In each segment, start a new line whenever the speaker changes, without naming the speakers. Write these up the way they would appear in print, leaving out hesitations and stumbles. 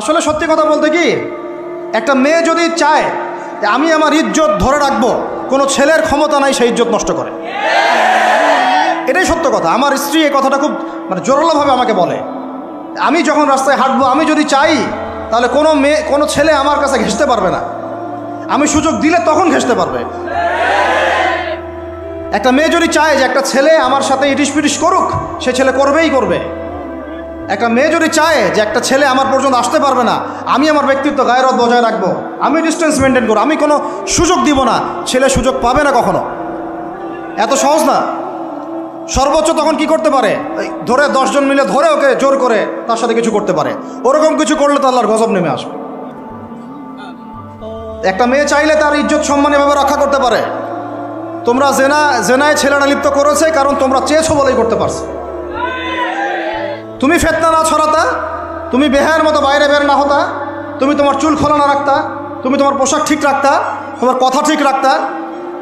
আসলে সত্যি কথা বলতে কি, একটা মেয়ে যদি চায় যে আমি আমার ইজ্জত ধরে রাখবো, কোনো ছেলের ক্ষমতা নাই সেই ইজ্জত নষ্ট করে। এটাই সত্য কথা। আমার স্ত্রী এই কথাটা খুব জোরালোভাবে আমাকে বলে, আমি যখন রাস্তায় হাঁটবো, আমি যদি চাই তাহলে কোনো ছেলে আমার কাছে ঘেঁষতে পারবে না। আমি সুযোগ দিলে তখন ঘেঁষতে পারবে। একটা মেয়ে যদি চায় যে একটা ছেলে আমার সাথে ইটিস পিটিস করুক, সে ছেলে করবেই করবে। একটা মেয়ে যদি চায় যে একটা ছেলে আমার পর্যন্ত আসতে পারবে না, আমি আমার ব্যক্তিত্ব গায়রত বজায় রাখবো, আমি ডিস্টেন্স মেনটেন করবো, আমি কোনো সুযোগ দিব না, ছেলে সুযোগ পাবে না কখনো। এত সহজ না। সর্বোচ্চ তখন কি করতে পারে, ধরে 10 জন মিলে ধরে ওকে জোর করে তার সাথে কিছু করতে পারে। ওরকম কিছু করলে তো আল্লাহর গজব নেমে আসবে। একটা মেয়ে চাইলে তার ইজ্জত সম্মান এভাবে রক্ষা করতে পারে। তোমরা জেনায় ছেলেরা লিপ্ত করেছে কারণ তোমরা চেয়েছো বলেই করতে পারছো। তুমি ফিতনা না ছড়াতা, তুমি বেহায়ের মতো বাইরে বের না হতা, তুমি তোমার চুল খোলা না রাখতা, তুমি তোমার পোশাক ঠিক রাখতা, তোমার কথা ঠিক রাখতা,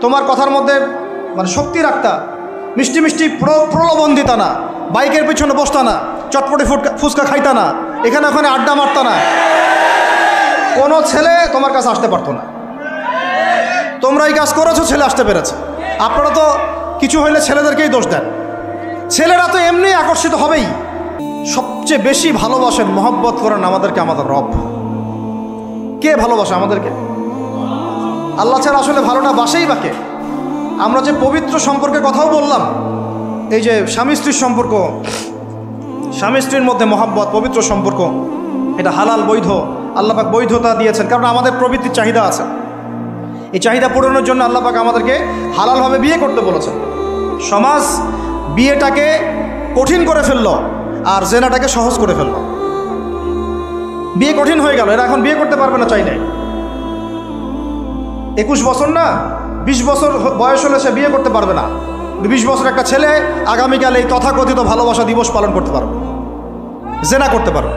তোমার কথার মধ্যে শক্তি রাখতা, মিষ্টি মিষ্টি প্রলোভন দিতা না, বাইকের পিছনে বসতা না, চটপটি ফুচকা খাইতা না, এখানে ওখানে আড্ডা মারতা না, কোনো ছেলে তোমার কাছে আসতে পারতো না। তোমরা এই কাজ করেছো, ছেলে আসতে পেরেছে। আপনারা তো কিছু হইলে ছেলেদেরকেই দোষ দেন। ছেলেরা তো এমনি আকর্ষিত হবেই। সবচেয়ে বেশি ভালোবাসেন, মহব্বত করেন আমাদেরকে আমাদের রব। কে ভালোবাসে আমাদেরকে? আল্লাহ ছাড়া আসলে ভালোটা বাসেই বাকে। আমরা যে পবিত্র সম্পর্কের কথাও বললাম, এই যে স্বামী স্ত্রীর সম্পর্ক, স্বামী স্ত্রীর মধ্যে মহব্বত, পবিত্র সম্পর্ক, এটা হালাল, বৈধ। আল্লাহ পাক বৈধতা দিয়েছেন কারণ আমাদের প্রবৃত্তির চাহিদা আছে। এই চাহিদা পূরণের জন্য আল্লাহ পাক আমাদেরকে হালালভাবে বিয়ে করতে বলেছেন। সমাজ বিয়েটাকে কঠিন করে ফেললো আর জেনাটাকে সহজ করে ফেললো। বিয়ে কঠিন হয়ে গেল, এরা এখন বিয়ে করতে পারবে না চাইলে। 21 বছর না 20 বছর বয়স হলে সে বিয়ে করতে পারবে না। 20 বছর একটা ছেলে আগামীকাল এই তথাকথিত ভালোবাসা দিবস পালন করতে পারবে, জেনা করতে পারবে।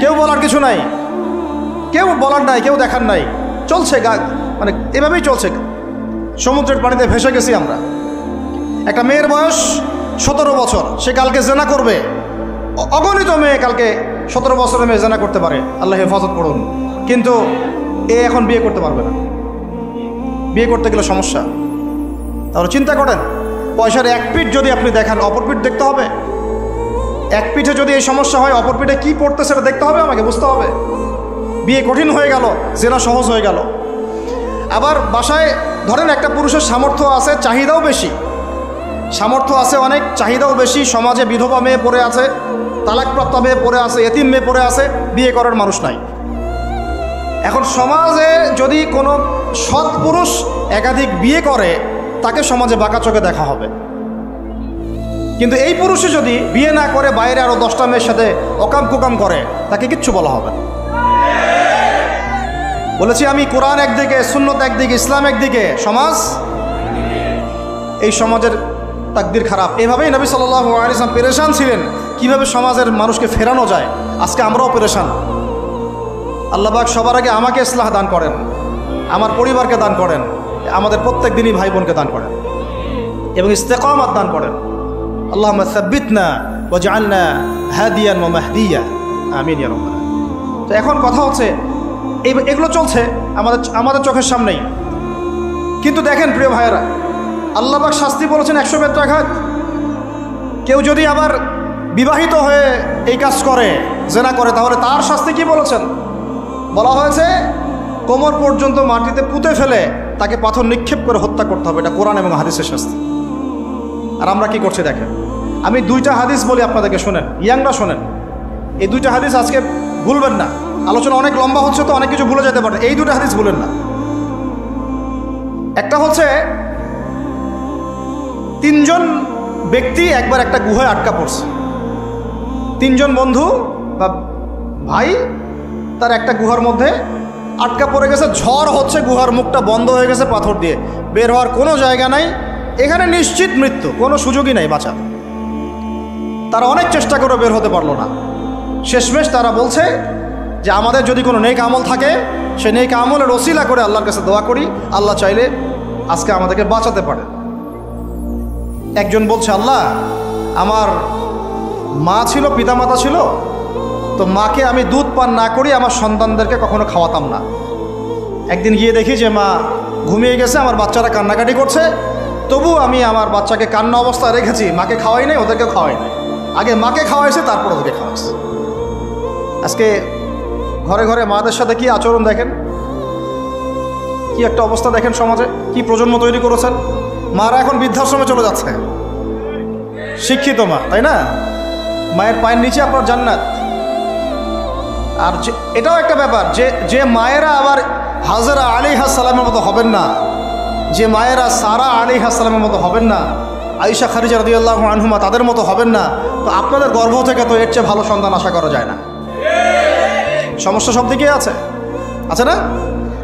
কেউ বলার কিছু নাই, কেউ বলার নাই, কেউ দেখার নাই। চলছে এভাবেই চলছে। সমুদ্রের পানিতে ভেসে গেছি আমরা। একটা মেয়ের বয়স 17 বছর, সে কালকে জেনা করবে। অগণিত মেয়ে কালকে 17 বছরের মেয়ে জেনা করতে পারে, আল্লাহ হেফাজত করুন। কিন্তু এ এখন বিয়ে করতে পারবে না। বিয়ে করতে গেলে সমস্যা। তাহলে চিন্তা করেন, পয়সার এক পিঠ যদি আপনি দেখেন, অপর পিঠ দেখতে হবে। এক পিঠে যদি এই সমস্যা হয়, অপর পিঠে কী পড়তে সেটা দেখতে হবে, আমাকে বুঝতে হবে। বিয়ে কঠিন হয়ে গেল, জেনা সহজ হয়ে গেল। আবার বাসায় ধরেন একটা পুরুষের সামর্থ্য আছে, চাহিদাও বেশি, সামর্থ্য আছে অনেক, চাহিদাও বেশি। সমাজে বিধবা মেয়ে পড়ে আছে, তালাকপ্রাপ্ত মেয়ে পড়ে আছে, এতিম মেয়ে পড়ে আছে, বিয়ে করার মানুষ নাই। এখন সমাজে যদি কোনো সৎ পুরুষ একাধিক বিয়ে করে, তাকে সমাজে বাঁকা চোখে দেখা হবে। কিন্তু এই পুরুষে যদি বিয়ে না করে বাইরে আরও 10টা মেয়ের সাথে অকাম কুকাম করে, তাকে কিচ্ছু বলা হবে না। বলেছি আমি, কোরআন একদিকে, সুন্নত একদিকে, ইসলাম একদিকে, সমাজ, এই সমাজের তাকদির খারাপ। এভাবেই নবী সাল্লাল্লাহু আলাইহি ওয়াসাল্লাম পেরেশান ছিলেন কিভাবে সমাজের মানুষকে ফেরানো যায়। আজকে আমরাও পেরেশান। আল্লাহ পাক সবার আগে আমাকে ইসলাহ দান করেন, আমার পরিবারকে দান করেন, আমাদের প্রত্যেক দিনই ভাই বোনকে দান করেন এবং ইস্তেকামাত দান করেন। আল্লাহুম্মা সাব্বিতনা ওয়াজআলনা হাদিয়ান ওয়া মাহদিয়া, আমিন ইয়া রাব্বাল আলামিন। তো এখন কথা হচ্ছে, এগুলো চলছে আমাদের চোখের সামনেই। কিন্তু দেখেন প্রিয় ভাইয়েরা, আল্লাহ পাক শাস্তি বলেছেন 100 বেত্রাঘাত। কেউ যদি আবার বিবাহিত হয়ে এই কাজ করে, জেনা করে, তাহলে তার শাস্তি কি বলেছেন? বলা হয়েছে কোমর পর্যন্ত মাটিতে পুঁতে ফেলে তাকে পাথর নিক্ষেপ করে হত্যা করতে হবে। এটা কোরআন এবং হাদিসের শাস্তি। আর আমরা কি করছি দেখেন। আমি 2টা হাদিস বলি আপনাদেরকে, শোনেন, ইয়াংরা শোনেন। এই 2টা হাদিস আজকে ভুলবেন না। আলোচনা অনেক লম্বা হচ্ছে তো অনেক কিছু ভুলে যেতে পারে, এই 2টা হাদিস ভুলেন না। একটা হচ্ছে 3 জন ব্যক্তি একবার একটা গুহায় আটকা পড়ছে। 3 জন বন্ধু বা ভাই তার একটা গুহার মধ্যে আটকা পড়ে গেছে। ঝড় হচ্ছে, গুহার মুখটা বন্ধ হয়ে গেছে পাথর দিয়ে, বের হওয়ার কোনো জায়গা নাই। এখানে নিশ্চিত মৃত্যু, কোনো সুযোগই নাই বাঁচার। তারা অনেক চেষ্টা করে বের হতে পারলো না। শেষমেশ তারা বলছে যে আমাদের যদি কোনো নেক আমল থাকে, সে নেক আমলের ওসিলা করে আল্লাহর কাছে দোয়া করি, আল্লাহ চাইলে আজকে আমাদেরকে বাঁচাতে পারে। একজন বলছে, আল্লাহ আমার মা ছিল, পিতামাতা ছিল, তো মাকে আমি দুধ পান না করি আমার সন্তানদেরকে কখনো খাওয়াতাম না। একদিন গিয়ে দেখি যে মা ঘুমিয়ে গেছে, আমার বাচ্চারা কান্নাকাটি করছে, তবু আমি আমার বাচ্চাকে কান্না অবস্থায় রেখেছি, মাকে খাওয়াই নাই, ওদেরকেও খাওয়াই নাই। আগে মাকে খাওয়াইছে, তারপর ওদেরকে খাওয়াইছে। আজকে ঘরে ঘরে মাদের সাথে কি আচরণ দেখেন, কি একটা অবস্থা দেখেন সমাজে, কি প্রজন্ম তৈরি করেছেন। মারা এখন বৃদ্ধাশ্রমে চলে যাচ্ছে, শিক্ষিত মা, তাই না? মায়ের পায়ের নিচে আপনার জান্নাত। আর এটাও একটা ব্যাপার যে মায়েরা আবার হাজরা আলাইহিস সালামের মতো হবেন না, যে মায়েরা সারা আলাইহিস সালামের মতো হবেন না, আয়েশা খাদিজা রাদিয়াল্লাহু আনহুমা তাদের মতো হবেন না, তো আপনাদের গর্ভ থেকে তো এর চেয়ে ভালো সন্তান আশা করা যায় না। সমস্যা সব দিকেই আছে না?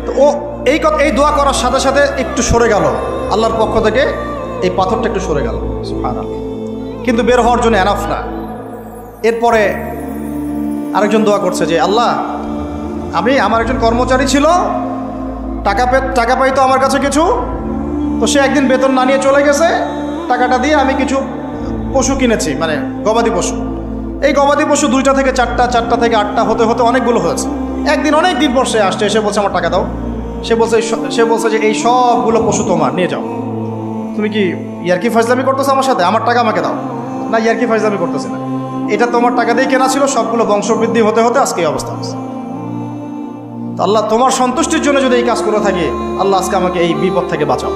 তো ও এই দোয়া করার সাথে সাথে একটু সরে গেল, আল্লাহর পক্ষ থেকে এই পাথরটা একটু সরে গেল, সুবহানাল্লাহ। কিন্তু বের হওয়ার জন্য এনাফ না। এরপরে আরেকজন দোয়া করছে যে আল্লাহ, আমার একজন কর্মচারী ছিল, টাকা পাইতো আমার কাছে কিছু, তো সে একদিন বেতন না নিয়ে চলে গেছে, টাকাটা দিয়ে আমি কিছু পশু কিনেছি, মানে গবাদি পশু। এই গবাদি পশু 2টা থেকে 4টা, 4টা থেকে 8টা হতে হতে অনেকগুলো হয়েছে। একদিন অনেক দিন পর সে আসছে, এসে বলছে আমার টাকা দাও। সে বলছে যে এই সবগুলো পশু তোমার, নিয়ে যাও। তুমি কি ইয়ার্কি ফাজলামি করতেছো আমার সাথে? আমার টাকা আমাকে দাও। না, ইয়ার্কি ফাজলামি করতেছে না, এটা তোমার টাকা দিয়ে কেনা ছিল, সবগুলো বংশবৃদ্ধি হতে হতে আজকে এই অবস্থা হচ্ছে। তো আল্লাহ, তোমার সন্তুষ্টির জন্য যদি এই কাজ করে থাকি, আল্লাহ আজকে আমাকে এই বিপদ থেকে বাঁচাও।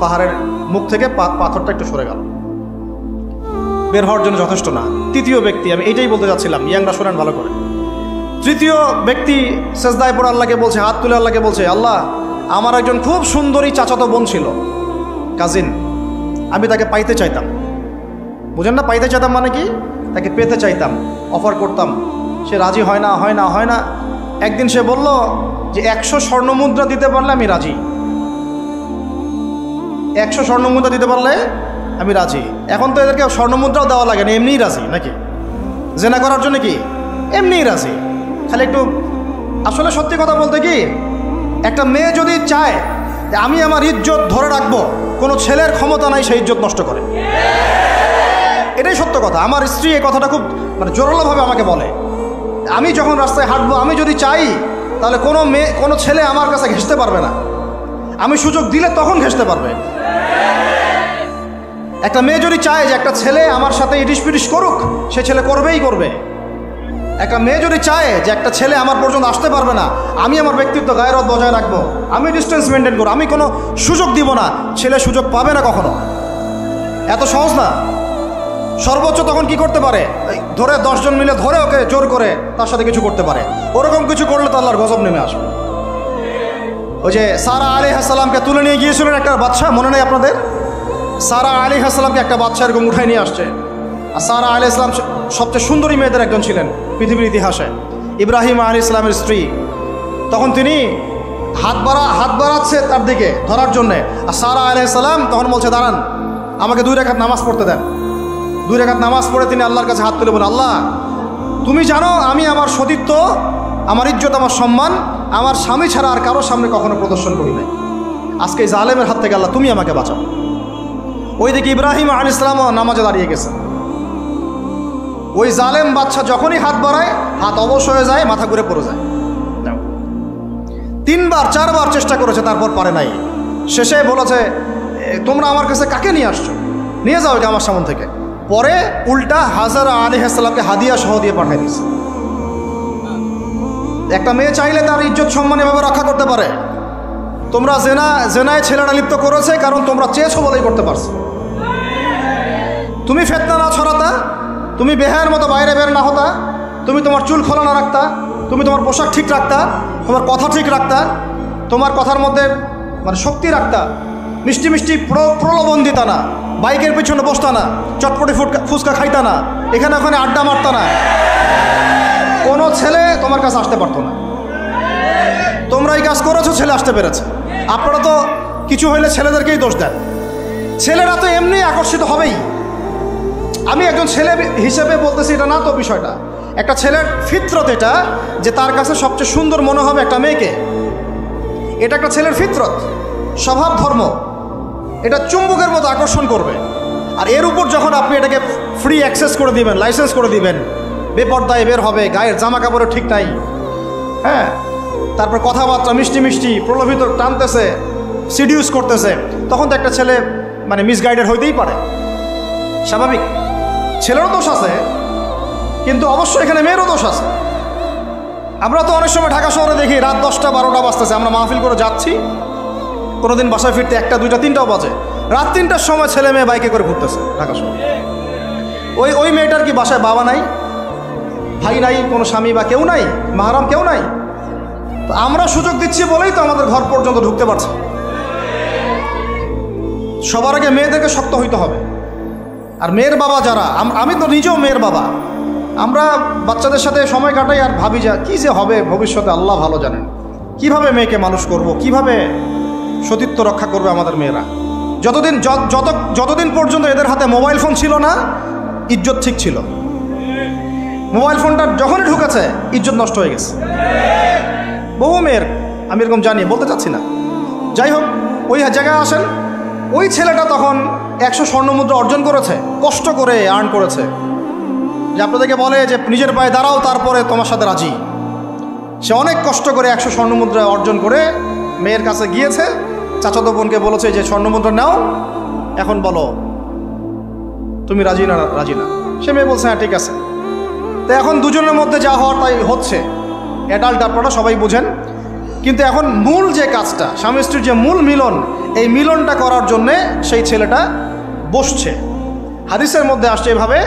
পাহাড়ের মুখ থেকে পাথরটা একটু সরে গেল, বের হওয়ার জন্য যথেষ্ট না। তৃতীয় ব্যক্তি, আমি এইটাই বলতে যাচ্ছিলাম, ইয়াংরা শোনেন ভালো করে। তৃতীয় ব্যক্তি সেজদায় পড়ে আল্লাহকে বলছে, হাত তুলে আল্লাহকে বলছে, আল্লাহ, আমার একজন খুব সুন্দরী চাচাতো বোন ছিল, কাজিন, আমি তাকে পাইতে চাইতাম। বুঝেন না, পাইতে চাইতাম মানে কি? তাকে পেতে চাইতাম, অফার করতাম, সে রাজি হয় না। একদিন সে বলল যে 100 স্বর্ণমুদ্রা দিতে পারলে আমি রাজি, 100 স্বর্ণমুদ্রা দিতে পারলে আমি রাজি। এখন তো এদেরকে স্বর্ণমুদ্রাও দেওয়া লাগে না, এমনিই রাজি নাকি? জেনা করার জন্য কি এমনিই রাজি, খালি একটু। আসলে সত্যি কথা বলতে কি, একটা মেয়ে যদি চায় যে আমি আমার ইজ্জত ধরে রাখবো, কোনো ছেলের ক্ষমতা নাই সেই ইজ্জত নষ্ট করে। এটাই সত্য কথা। আমার স্ত্রী এই কথাটা খুব জোরালোভাবে আমাকে বলে, আমি যখন রাস্তায় হাঁটবো, আমি যদি চাই, তাহলে কোনো ছেলে আমার কাছে ঘেঁষতে পারবে না। আমি সুযোগ দিলে তখন ঘেঁষতে পারবে। একটা মেয়ে যদি চায় যে একটা ছেলে আমার সাথে ইটিস পিটিস করুক, সে ছেলে করবে। একটা মেয়ে যদি চায় যে একটা ছেলে আমার পর্যন্ত আসতে পারবে না, আমি আমার ব্যক্তিত্ব গায়রত বজায় রাখবো, আমি ডিস্টেন্স মেনটেন করবো, আমি কোনো সুযোগ দিব না, ছেলে সুযোগ পাবে না কখনো। এত সহজ না। সর্বোচ্চ তখন কি করতে পারে, ধরে 10 জন মিলে ধরে ওকে জোর করে তার সাথে কিছু করতে পারে। ওরকম কিছু করলে তো আল্লাহর গজব নেমে আসবে। ওই যে সারা আলাইহিস সালামকে তুলে নিয়ে গিয়েছিলেন একটা বাদশা, মনে নেই আপনাদের? সারা আলাইহিস সালামকে একটা বাদশা এরকম উঠাই নিয়ে আসছে। আর সারা আলাইহিস সালাম সবচেয়ে সুন্দরী মেয়েদের একজন ছিলেন পৃথিবীর ইতিহাসে, ইব্রাহিম আলাইহিস সালামের স্ত্রী। তখন তিনি হাত বাড়াচ্ছে তার দিকে ধরার জন্যে, আর সারা আলাইহিস সালাম তখন বলছে, দাঁড়ান, আমাকে 2 রাকাত নামাজ পড়তে দেন। 2 রাকাত নামাজ পড়ে তিনি আল্লাহর কাছে হাত তুলে বলেন, আল্লাহ, তুমি জানো আমি আমার সতীত্ব, আমার ইজ্জত, আমার সম্মান আমার স্বামী ছাড়া আর কারোর সামনে কখনো প্রদর্শন করি নাই। আজকে এই জালেমের হাত থেকে আল্লাহ তুমি আমাকে বাঁচাও। ওইদিকে ইব্রাহিম আলাইহিস সালামও নামাজে দাঁড়িয়ে গেছে। ওই জালেম বাদশা যখনই হাত বাড়ায়, হাত অবশ হয়ে যায়, মাথা ঘুরে পড়ে যায়। 3বার 4বার চেষ্টা করেছে, তারপর পারে নাই। শেষে বলেছে, তোমরা আমার কাছে কাকে নিয়ে আসছো, নিয়ে যাও এটা আমার সামনে থেকে। পরে উল্টা হাজরা আলাইহিস সালামকে হাদিয়া সহ দিয়ে পাঠিয়ে দিয়েছে। একটা মেয়ে চাইলে তার ইজ্জত সম্মান এভাবে রক্ষা করতে পারে। তোমরা জেনায় ছেলেরা লিপ্ত করেছে, কারণ তোমরা চেয়েছো বলেই করতে পারছো। তুমি ফিতনা না ছড়াতা, তুমি বেহায়ের মতো বাইরে বের না হতা, তুমি তোমার চুল খোলা না রাখতা, তুমি তোমার পোশাক ঠিক রাখতা, তোমার কথা ঠিক রাখতা, তোমার কথার মধ্যে শক্তি রাখতা, মিষ্টি মিষ্টি প্রলোভন দিতা না, বাইকের পিছনে বসতা না, চটপটি ফুচকা খাইতা না, এখানে ওখানে আড্ডা মারতা না, কোনো ছেলে তোমার কাছে আসতে পারতো না। তোমরা এই কাজ করেছো, ছেলে আসতে পেরেছে। আপনারা তো কিছু হইলে ছেলেদেরকেই দোষ দেন। ছেলেরা তো এমনি আকর্ষিত হবেই। আমি একজন ছেলে হিসেবে বলতেছি এটা না তো বিষয়টা। একটা ছেলের ফিতরত এটা, যে তার কাছে সবচেয়ে সুন্দর মনে হবে একটা মেয়েকে। এটা একটা ছেলের ফিতরত, স্বভাব ধর্ম, এটা চুম্বকের মতো আকর্ষণ করবে। আর এর উপর যখন আপনি এটাকে ফ্রি অ্যাক্সেস করে দিবেন, লাইসেন্স করে দিবেন, বেপর্দায় বের হবে, গায়ের জামা কাপড়ও ঠিক নাই, হ্যাঁ, তারপর কথাবার্তা মিষ্টি মিষ্টি প্রলোভিত টানতেছে, সিডিউস করতেছে, তখন তো একটা ছেলে মানে মিসগাইডেড হইতেই পারে, স্বাভাবিক। ছেলেরও দোষ আছে, কিন্তু অবশ্যই এখানে মেয়েরও দোষ আছে। আমরা তো অনেক সময় ঢাকা শহরে দেখি রাত 10টা 12টা বাজতেছে, আমরা মাহফিল করে যাচ্ছি, কোনোদিন বাসায় ফিরতে 1টা 2টা 3টাও বাজে, রাত 3টার সময় ছেলে মেয়ে বাইকে করে ঘুরতেছে ঢাকা শহরে। ওই মেয়েটার কি বাসায় বাবা নাই, ভাই নাই, কোনো স্বামী বা কেউ নাই, মাহারাম কেউ নাই? তো আমরা সুযোগ দিচ্ছি বলেই তো আমাদের ঘর পর্যন্ত ঢুকতে পারছে। সবার আগে মেয়েদেরকে শক্ত হইতে হবে। আর মেয়ের বাবা যারা, আমি তো নিজেও মেয়ের বাবা, আমরা বাচ্চাদের সাথে সময় কাটাই আর ভাবি যা কী যে হবে ভবিষ্যতে আল্লাহ ভালো জানেন। কিভাবে মেয়েকে মানুষ করব, কিভাবে সতীত্ব রক্ষা করবে আমাদের মেয়েরা। যতদিন পর্যন্ত এদের হাতে মোবাইল ফোন ছিল না, ইজ্জত ঠিক ছিল। মোবাইল ফোনটা যখনই ঢুকেছে ইজ্জত নষ্ট হয়ে গেছে বহু মেয়ের, আমি এরকম জানি, বলতে চাচ্ছি না। যাই হোক, ওই জায়গায় আসেন, ওই ছেলেটা তখন 100 স্বর্ণমুদ্রা অর্জন করেছে, কষ্ট করে আর্ন করেছে, যে আপনাদেরকে বলে যে নিজের পায়ে দাঁড়াও তারপরে তোমার সাথে রাজি। সে অনেক কষ্ট করে 100 স্বর্ণমুদ্রা অর্জন করে মেয়ের কাছে গিয়েছে, চাচাতো বোনকে বলেছে যে স্বর্ণমুদ্রা নাও, এখন বলো তুমি রাজি না রাজি না। সে মেয়ে বলছে হ্যাঁ ঠিক আছে। তো এখন দুজনের মধ্যে যা হওয়ার তাই হচ্ছে, অ্যাডাল্ট আপনারা সবাই বুঝেন। কিন্তু এখন মূল যে কাজটা, স্বামী স্ত্রীর যে মূল মিলন, এই মিলনটা করার জন্যে সেই ছেলেটা বসছে। হাদিসের মধ্যে আসছে এভাবে,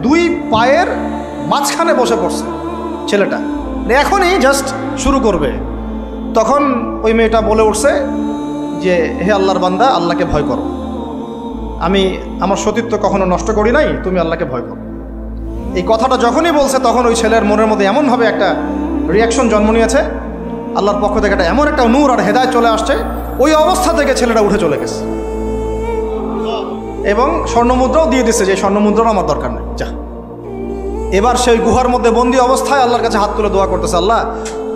2 পায়ের মাঝখানে বসে পড়ছে ছেলেটা, এখনই জাস্ট শুরু করবে। তখন ওই মেয়েটা বলে উঠছে যে হে আল্লাহর বান্দা, আল্লাহকে ভয় করো, আমি আমার সতীত্ব কখনো নষ্ট করি নাই, তুমি আল্লাহকে ভয় করো। এই কথাটা যখনই বলছে তখন ওই ছেলের মনের মধ্যে এমনভাবে একটা রিয়াকশন জন্ম নিয়েছে, আল্লাহর পক্ষ থেকে এমন একটা নূর আর হেদায়েত চলে আসছে, ওই অবস্থা থেকে ছেলেটা উঠে চলে গেছে এবং স্বর্ণমুদ্রাও দিয়ে দিচ্ছে, যে স্বর্ণমুদ্রাও আমার দরকার নেই, যা। এবার সেই গুহার মধ্যে বন্দি অবস্থায় আল্লাহর কাছে হাত তুলে দোয়া করতেছে, আল্লাহ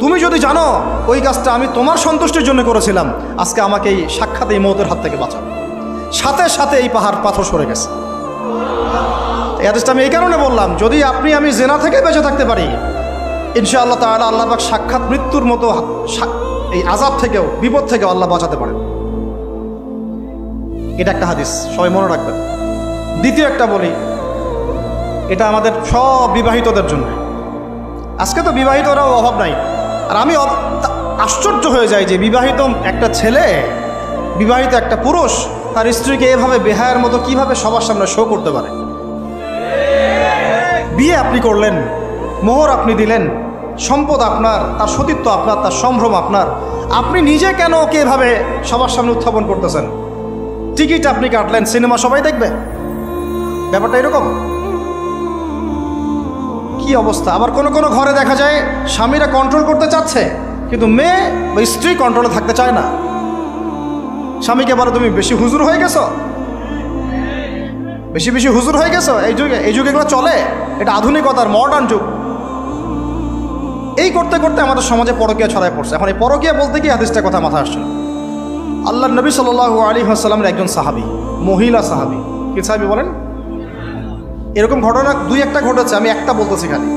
তুমি যদি জানো ওই কাজটা আমি তোমার সন্তুষ্টির জন্য করেছিলাম, আজকে আমাকে এই সাক্ষাৎ এই মৌতের হাত থেকে বাঁচাও। সাথে সাথে এই পাহাড় পাথর সরে গেছে। এই হাদিসটা আমি এই কারণে বললাম, যদি আমি জেনা থেকে বেঁচে থাকতে পারি, ইনশাআল্লাহ তাআলা আল্লাহ পাক সাক্ষাৎ মৃত্যুর মতো এই আযাব থেকেও, বিপদ থেকেও আল্লাহ বাঁচাতে পারেন। এটা একটা হাদিস, সবাই মনে রাখবেন। দ্বিতীয় একটা বলি, এটা আমাদের সব বিবাহিতদের জন্য। আজকে তো বিবাহিতরাও অভাব নাই, আর আমি আশ্চর্য হয়ে যাই যে বিবাহিত একটা ছেলে, বিবাহিত একটা পুরুষ তার স্ত্রীকে এভাবে বেহায়ার মতো কিভাবে সবার সামনে শো করতে পারে। বিয়ে আপনি করলেন, মোহর আপনি দিলেন, সম্পদ আপনার, তার সতীত্ব আপনার, তার সম্ভ্রম আপনার, আপনি নিজে কেন ওকে এভাবে সবার সামনে উত্থাপন করতেছেন? টিকিট আপনি কাটলেন, সিনেমা সবাই দেখবে, ব্যাপারটা এরকম। কি অবস্থা! আবার কোনো ঘরে দেখা যায় স্বামীরা কন্ট্রোল করতে চাচ্ছে, কিন্তু মেয়ে বা স্ত্রী কন্ট্রোলে থাকতে চায় না। স্বামীকে বলো তুমি বেশি হুজুর হয়ে গেছো, বেশি হুজুর হয়ে গেছো। এই যুগে এগুলো চলে, এটা আধুনিকতার মডার্ন যুগ। এই করতে করতে আমাদের সমাজে পরকীয়া ছড়ায় পড়ছে। এখন এই পরকীয়া বলতে গিয়ে হাদিসটার কথা মাথায় আসছে না। আল্লাহর নবী সাল্লাল্লাহু আলাইহি ওয়াসাল্লামের একজন সাহাবী, মহিলা সাহাবী, কি সাহাবী বলেন? এরকম ঘটনা 2-1টা ঘটেছে, আমি একটা বলতেছি খালি।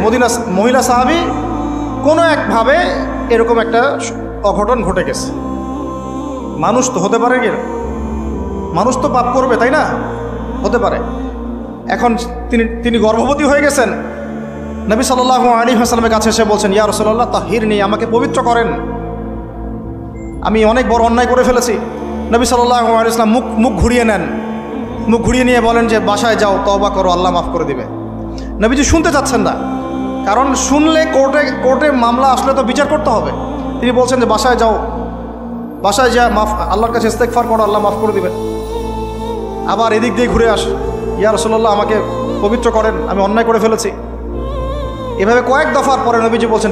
মদিনা মহিলা সাহাবী কোনো একভাবে এরকম একটা অঘটন ঘটে গেছে। মানুষ তো হতে পারে, কি মানুষ তো পাপ করবে, তাই না? হতে পারে। এখন তিনি গর্ভবতী হয়ে গেছেন। নবী সাল্লাল্লাহু আলাইহি ওয়াসাল্লামের কাছে এসে বলছেন, ইয়া রাসূলুল্লাহ তাহিরনি, আমাকে পবিত্র করেন, আমি অনেক বড় অন্যায় করে ফেলেছি। নবী সাল্লাল্লাহু আলাইহি ওয়াসাল্লাম মুখ ঘুরিয়ে নেন, মুখ ঘুরিয়ে নিয়ে বলেন যে বাসায় যাও, তওবা করো, আল্লাহ মাফ করে দিবে। নবীজি শুনতে চাচ্ছেন না, কারণ শুনলে কোর্টে মামলা আসলে তো বিচার করতে হবে। তিনি বলছেন যে বাসায় যাও, বাসায় যা আল্লাহর কাছে ইস্তেগফার করো, আল্লাহ মাফ করে দিবেন। আবার এদিক দিয়ে ঘুরে আস, ইয়া রাসূলুল্লাহ আমাকে পবিত্র করেন, আমি অন্যায় করে ফেলেছি। এভাবে কয়েক দফার পরে নবীজি বলছেন,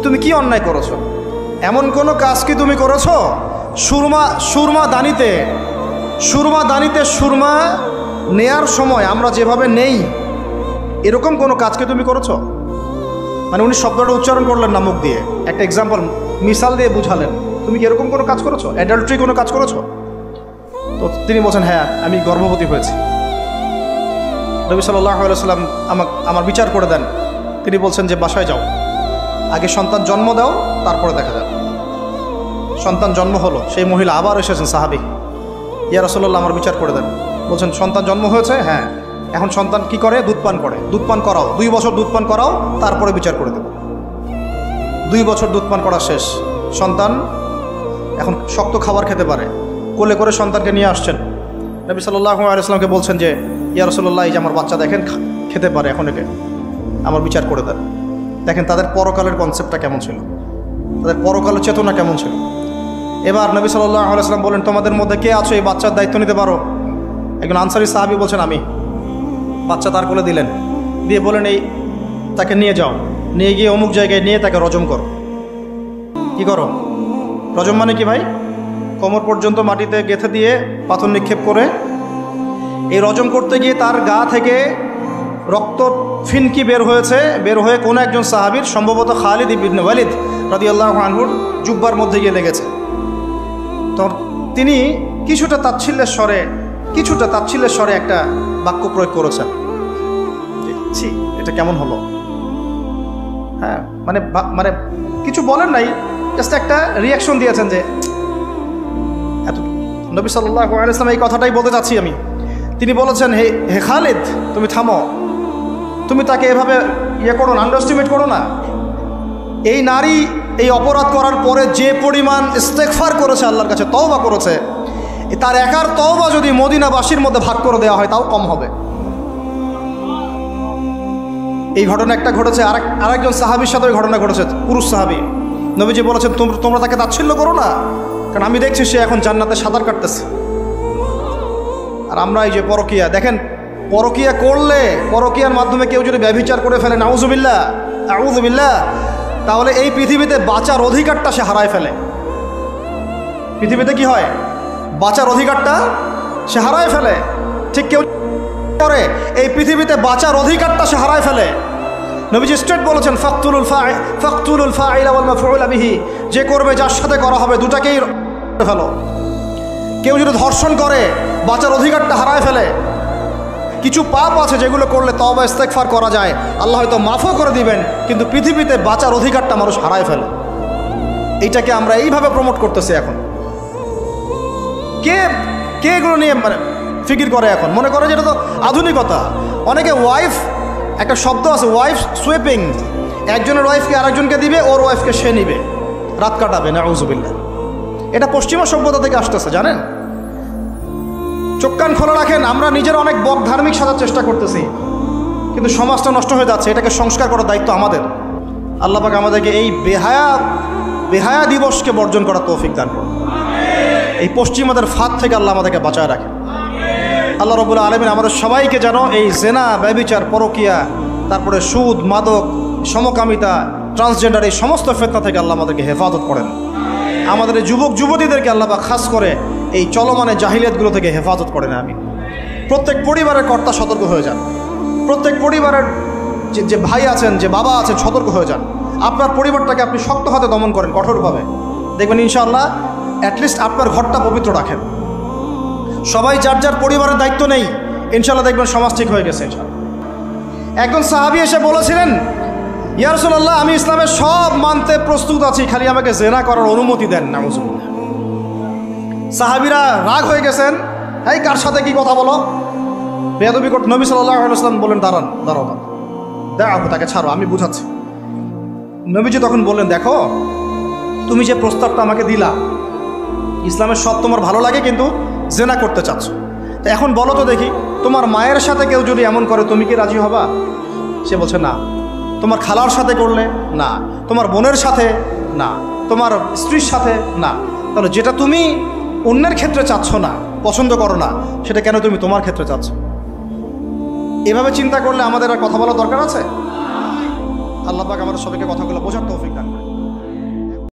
তুমি কি অন্যায় করেছো? এমন কোনো কাজ কি তুমি করেছো? সুরমা দানিতে সুরমা নেয়ার সময় আমরা যেভাবে নেই, এরকম কোনো কাজকে তুমি করেছো? মানে উনি শব্দটা উচ্চারণ করলেন না মুখ দিয়ে, একটা এক্সাম্পল মিসাল দিয়ে বুঝালেন, তুমি কি এরকম কোনো কাজ করেছো? অ্যাডাল্ট্রি কোনো কাজ করেছো? তো তিনি বলছেন হ্যাঁ, আমি গর্ভবতী হয়েছি। নবী সাল্লাল্লাহু আলাইহি ওয়াসাল্লাম আমার বিচার করে দেন। তিনি বলছেন যে বাসায় যাও, আগে সন্তান জন্ম দাও, তারপরে দেখা যাবে। সন্তান জন্ম হলো, সেই মহিলা আবার এসেছেন সাহাবী, ইয়া রাসূলুল্লাহ আমার বিচার করে দেন। বলছেন সন্তান জন্ম হয়েছে, হ্যাঁ, এখন সন্তান কি করে? দুধ পান করে। দুধ পান করাও, 2 বছর দুধ পান করাও, তারপরে বিচার করে দেব। 2 বছর দুধ পান করা শেষ, সন্তান এখন শক্ত খাবার খেতে পারে, কোলে করে সন্তানকে নিয়ে আসছেন। নবী সাল্লাল্লাহু আলাইহি ওয়াসাল্লামকে বলছেন যে ইয়া রাসূলুল্লাহ, এই যে আমার বাচ্চা দেখেন খেতে পারে, এখন একে আমার বিচার করে দেন। দেখেন তাদের পরকালের কনসেপ্টটা কেমন ছিল, তাদের পরকালের চেতনা কেমন ছিল। এবার নবী সাল্লাল্লাহু আলাইহি ওয়াসাল্লাম বলেন, তোমাদের মধ্যে কে আছো এই বাচ্চার দায়িত্ব নিতে পারো? একজন আনসারী সাহাবী বলছেন আমি। বাচ্চা তার কোলে দিলেন, দিয়ে বলেন এই তাকে নিয়ে যাও, নিয়ে গিয়ে অমুক জায়গায় নিয়ে তাকে রজম করো। কি করো? রজম মানে কি ভাই? কোমর পর্যন্ত মাটিতে গেঁথে দিয়ে পাথর নিক্ষেপ করে, এই রজম করতে গিয়ে তার গা থেকে রক্ত ফিনকি বের হয়েছে, বের হয়ে কোনো একজন সাহাবীর, সম্ভবত খালিদ ইবনে ওয়ালিদ রাদিয়াল্লাহু আনহুর জুব্বার মধ্যে গিয়ে লেগেছে। তো তিনি কিছুটা তাচ্ছিল্যের স্বরে একটা বাক্য প্রয়োগ করেছেন, ছি এটা কেমন হলো। হ্যাঁ, মানে কিছু বলেন নাই, জাস্ট একটা রিয়াকশন দিয়েছেন যে এত। নবী সাল্লাল্লাহু আলাইহি ওয়াসাল্লাম এই কথাটাই বলতে চাচ্ছি আমি। তিনি বলেছেন, হে খালিদ, তুমি থামো, তুমি তাকে এভাবে করো না, আন্ডারএস্টিমেট করো না। এই নারী এই অপরাধ করার পরে যে পরিমাণ ইস্তেগফার করেছে, আল্লাহর কাছে তওবা করেছে, তার একার তওবা যদি মদিনাবাসীর মধ্যে ভাগ করে দেওয়া হয় তাও কম হবে। এই ঘটনা একটা ঘটেছে, আরেকজন সাহাবীর সাথে ওই ঘটনা ঘটেছে, পুরুষ সাহাবী। নবীজি বলেছেন তোমরা তাকে তাচ্ছিল্য করো না, কারণ আমি দেখছি সে এখন জান্নাতে সাঁতার কাটতেছে। আর আমরা এই যে পরকিয়া, দেখেন পরকিয়া করলে, পরকিয়ার মাধ্যমে কেউ যদি ব্যভিচার করে ফেলে, নাউযুবিল্লাহ আউযুবিল্লাহ, তাহলে এই পৃথিবীতে বাঁচার অধিকারটা সে হারায় ফেলে। পৃথিবীতে কি হয়? বাঁচার অধিকারটা সে হারায় ফেলে। ঠিক কেউ করে এই পৃথিবীতে বাঁচার অধিকারটা সে হারায় ফেলে। নবীজি স্ট্রেট বলেছেন, ফাকতুলুল ফাইলা ওয়াল মাফউলা বিহি, যে করবে যার সাথে করা হবে দুটাকেই ফেলো। কেউ যদি ধর্ষণ করে বাঁচার অধিকারটা হারায় ফেলে। কিছু পাপ আছে যেগুলো করলে তওবা ইস্তেগফার করা যায়, আল্লাহ হয়তো মাফও করে দিবেন, কিন্তু পৃথিবীতে বাঁচার অধিকারটা মানুষ হারায় ফেলে। এইটাকে আমরা এইভাবে প্রমোট করতেছি এখন। কে এগুলো নিয়ে ফিকির করে এখন? মনে করে যেটা তো আধুনিকতা। অনেকে ওয়াইফ, একটা শব্দ আছে ওয়াইফ সুইপিং, একজনের ওয়াইফকে আরেকজনকে দিবে, ওর ওয়াইফকে সে নিবে, রাত কাটাবে, নাউযুবিল্লাহ। এটা পশ্চিমা সভ্যতা থেকে আসতেছে, জানেন। চোখ কান খোলা রাখেন, আমরা নিজেরা অনেক ধার্মিক সাজার চেষ্টা করতেছি, কিন্তু সমাজটা নষ্ট হয়ে যাচ্ছে। এটাকে সংস্কার করার দায়িত্ব আমাদের। আল্লাহ পাক আমাদেরকে এই বেহায়া দিবসকে বর্জন করার তৌফিক দান করুন। এই পশ্চিমাদের ফাঁদ থেকে আল্লাহ আমাদেরকে বাঁচায় রাখেন। আল্লাহ রাব্বুল আলামিন আমাদের সবাইকে যেন এই জেনা, ব্যভিচার, পরকিয়া, তারপরে সুদ, মাদক, সমকামিতা, ট্রান্সজেন্ডার, এই সমস্ত ফিতনা থেকে আল্লাহ আমাদেরকে হেফাজত করেন। আমাদের এই যুবক যুবতীদেরকে আল্লাহ পাক খাস করে এই চলমানে জাহিলিয়াতগুলো থেকে হেফাজত করেন। আমি প্রত্যেক পরিবারের কর্তা সতর্ক হয়ে যান। প্রত্যেক পরিবারের যে ভাই আছেন, যে বাবা আছেন, সতর্ক হয়ে যান। আপনার পরিবারটাকে আপনি শক্ত হাতে দমন করেন, কঠোরভাবে, দেখবেন ইনশাআল্লাহ অ্যাটলিস্ট আপনার ঘরটা পবিত্র রাখেন। সবাই যার যার পরিবারের দায়িত্ব নেই, ইনশাআল্লাহ দেখবেন সমাজ ঠিক হয়ে গেছে ইনশাআল্লাহ। একজন সাহাবী এসে বলেছিলেন, ইয়া রাসূলুল্লাহ, আমি ইসলামের সব মানতে প্রস্তুত আছি, খালি আমাকে জেনা করার অনুমতি দেন। নাউযুবিল্লাহ। সাহাবীরা রাগ হয়ে গেছেন, এই কার সাথে কি কথা বলো, বেয়াদবি করতে। নবী সাল্লাল্লাহু আলাইহি ওয়াসাল্লাম বললেন, দাঁড়াও, তাকে ছাড়ো, আমি বুঝাচ্ছি। নবীজি তখন বললেন, দেখো তুমি যে প্রস্তাবটা আমাকে দিলা, ইসলামের সব তোমার ভালো লাগে, কিন্তু জেনা করতে চাচ্ছ, তো এখন বলো তো দেখি, তোমার মায়ের সাথে কেউ যদি এমন করে তুমি কি রাজি হবা? সে বলছে না। তোমার খালার সাথে করলে না, তোমার বোনের সাথে না, তোমার স্ত্রীর সাথে না। তাহলে যেটা তুমি অন্যের ক্ষেত্রে চাচ্ছ না, পছন্দ করো না, সেটা কেন তুমি তোমার ক্ষেত্রে চাচ্ছ? এভাবে চিন্তা করলে আমাদের আর কথা বলার দরকার আছে? আল্লাহ পাক আমাদের সবাইকে কথাগুলো বোঝার তৌফিক দান করেন।